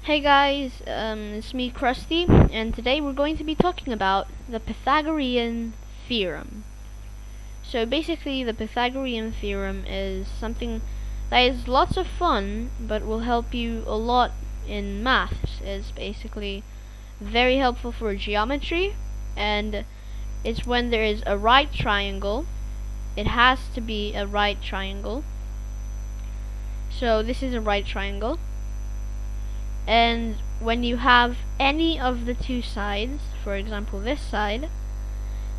Hey guys, it's me Crustee, and today we're going to be talking about the Pythagorean theorem. So basically the Pythagorean theorem is something that is lots of fun, but will help you a lot in maths. It's basically very helpful for geometry, and it's when there is a right triangle. It has to be a right triangle. So this is a right triangle. And when you have any of the two sides, for example this side,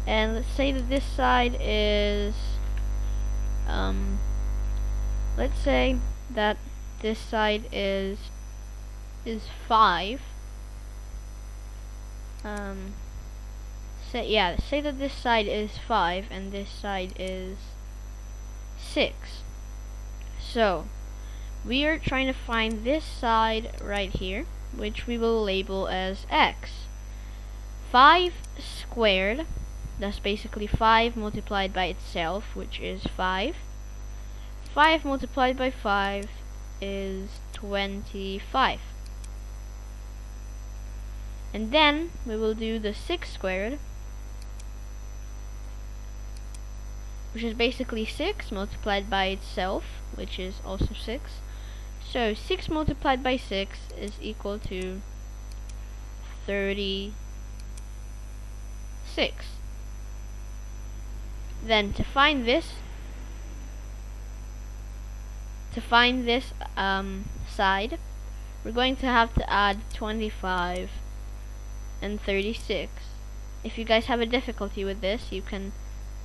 and let's say that this side is let's say that this side is 5. Say that this side is 5 and this side is 6. So we are trying to find this side right here, which we will label as x. 5 squared, that's basically 5 multiplied by itself, which is 5. 5 multiplied by 5 is 25. And then we will do the 6 squared, which is basically 6 multiplied by itself, which is also 6. So 6 multiplied by 6 is equal to 36. Then to find this side, we're going to have to add 25 and 36. If you guys have a difficulty with this, you can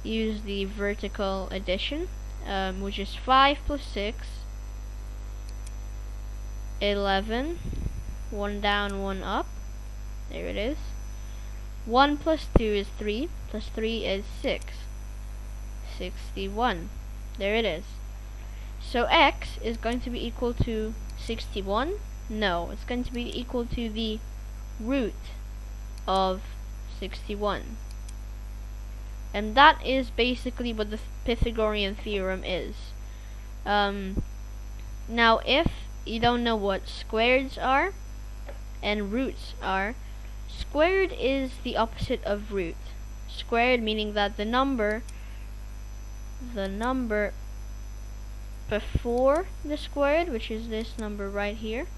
use the vertical addition, which is 5 plus 6, 11, 1 down, 1 up, there it is. 1 plus 2 is 3, plus 3 is 6, 61, there it is. So x is going to be equal to 61? No, it's going to be equal to the root of 61. And that is basically what the Pythagorean theorem is. Now if you don't know what squareds are and roots are, squared is the opposite of root. Squared meaning that the number before the squared, which is this number right here,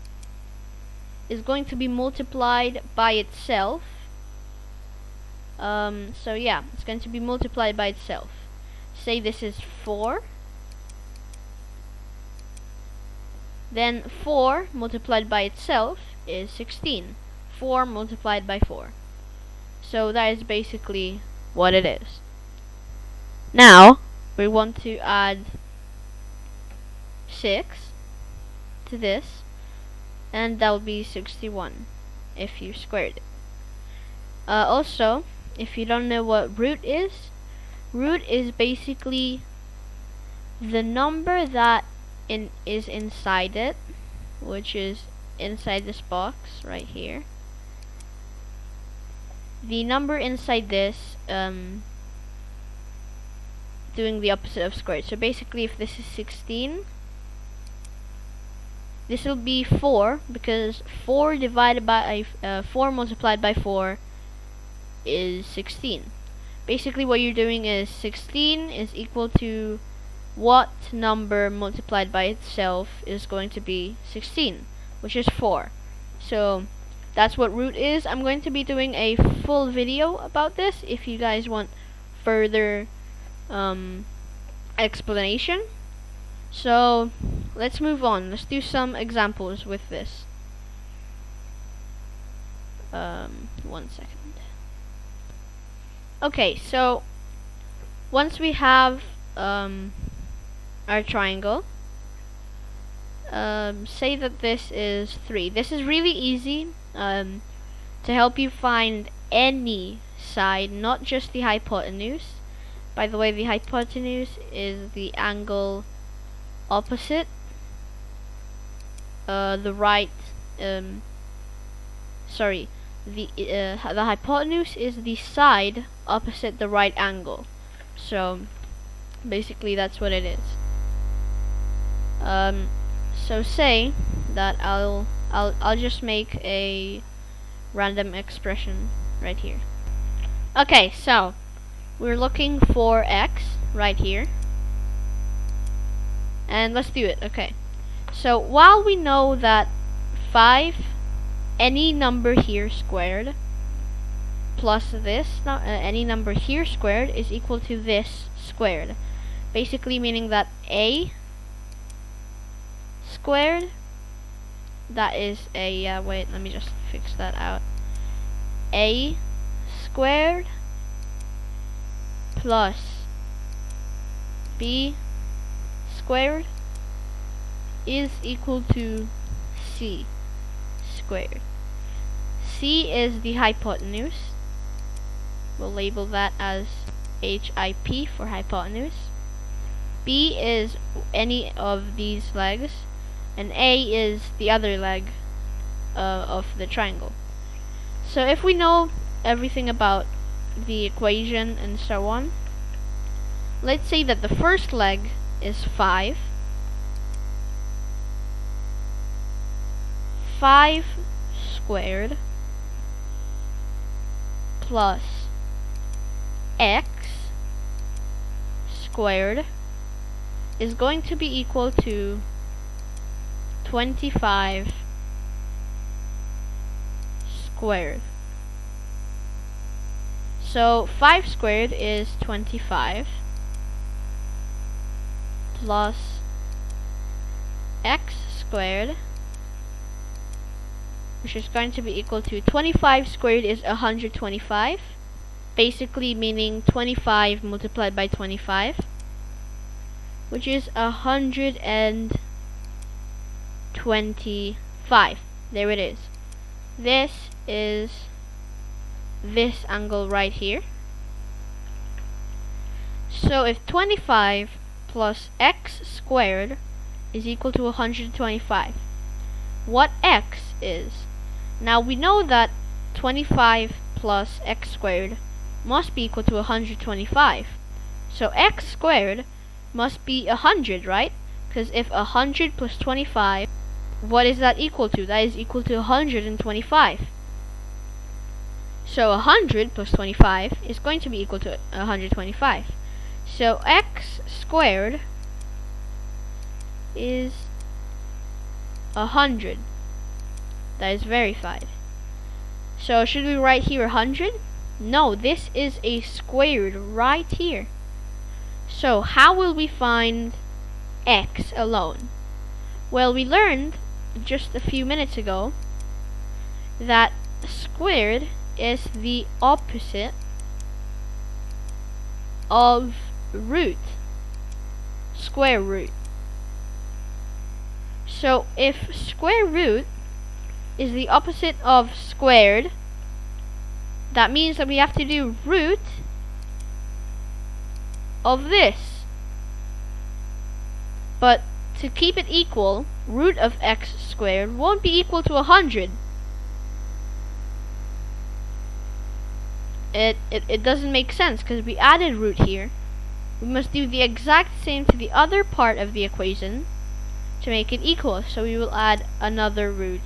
is going to be multiplied by itself. So yeah, it's going to be multiplied by itself. Say this is 4. Then 4 multiplied by itself is 16. 4 multiplied by 4. So that is basically what it is. Now, we want to add 6 to this, and that will be 61 if you squared it. Also, if you don't know what root is basically the number that is inside it, which is inside this box right here. The number inside this, doing the opposite of squared. So basically, if this is 16, this will be 4, because 4 divided by 4 multiplied by 4 is 16. Basically what you're doing is 16 is equal to what number multiplied by itself is going to be 16, which is 4. So that's what root is. I'm going to be doing a full video about this if you guys want further explanation. So let's move on. Let's do some examples with this. 1 second. Okay, so once we have our triangle, say that this is 3. This is really easy to help you find any side, not just the hypotenuse. By the way, the hypotenuse is the angle opposite the hypotenuse is the side opposite the right angle. So basically that's what it is. So say that I'll I'll just make a random expression right here. Okay, so we're looking for x right here, and let's do it. Okay, so while we know that 5, any number here squared, plus this, any number here squared, is equal to this squared. Basically meaning that a squared, that is a, wait, let me just fix that out. A squared plus b squared is equal to c squared. C is the hypotenuse. We'll label that as HIP for hypotenuse. B is any of these legs, and A is the other leg of the triangle. So if we know everything about the equation and so on, let's say that the first leg is 5. 5 squared plus x squared is going to be equal to 25 squared. So 5 squared is 25 plus x squared, which is going to be equal to 25 squared is 125, basically meaning 25 multiplied by 25, which is 125. There it is. This is this angle right here. So if 25 plus x squared is equal to 125, what x is? Now we know that 25 plus x squared must be equal to 125. So x squared must be 100, right? Because if 100 plus 25, what is that equal to? That is equal to 125. So 100 plus 25 is going to be equal to 125. So x squared is 100. That is verified. So should we write here 100? No, this is a squared right here. So how will we find x alone? Well, we learned just a few minutes ago that squared is the opposite of root, square root. So if square root is the opposite of squared, that means that we have to do root of this. But to keep it equal, root of x squared won't be equal to 100. It doesn't make sense because we added root here. We must do the exact same to the other part of the equation to make it equal. So we will add another root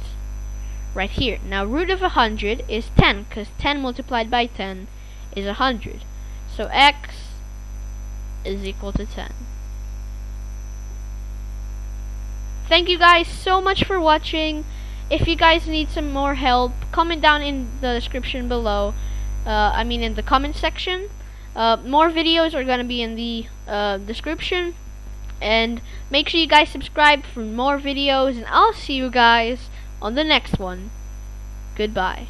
right here. Now root of 100 is 10 because 10 multiplied by 10 is 100. So x is equal to 10. Thank you guys so much for watching. If you guys need some more help, comment down in the description below. In the comment section. More videos are gonna be in the description, and make sure you guys subscribe for more videos, and I'll see you guys on the next one. Goodbye.